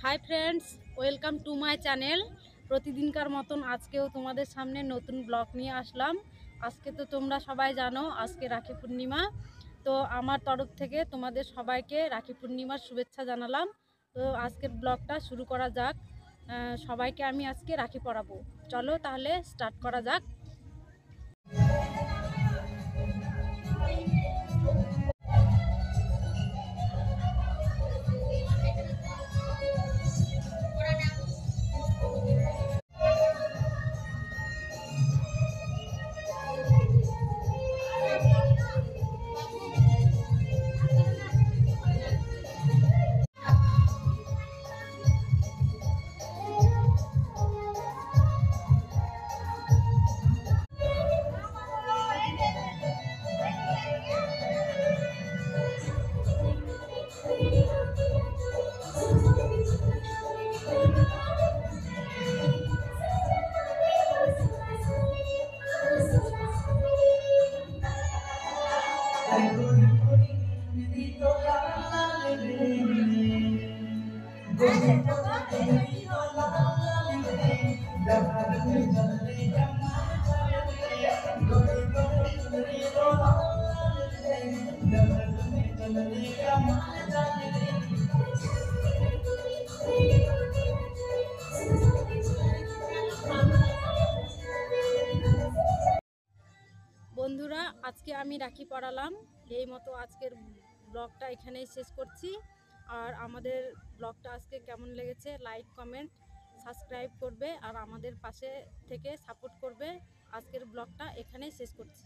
Hi friends, welcome to my channel. প্রতিদিনকার মতন আজকেও তোমাদের সামনে নতুন ব্লগ নিয়ে আসলাম। আজকে তো তোমরা সবাই জানো আজকে রাখি পূর্ণিমা। তো আমার তরফ থেকে তোমাদের সবাইকে রাখি পূর্ণিমার শুভেচ্ছা জানালাম। তো আজকের ব্লগটা শুরু করা যাক। সবাইকে আমি আজকে রাখি পরাবো। চলো তাহলে স্টার্ট করা যাক। বন্ধুরা, আজকে আমি রাখি পরালাম। এই মতো আজকের ব্লগটা এখানেই শেষ করছি। আর আমাদের ব্লগটা আজকে কেমন লেগেছে লাইক, কমেন্ট, সাবস্ক্রাইব করবে আর আমাদের পাশে থেকে সাপোর্ট করবে। আজকের ব্লগটা এখানেই শেষ করছি।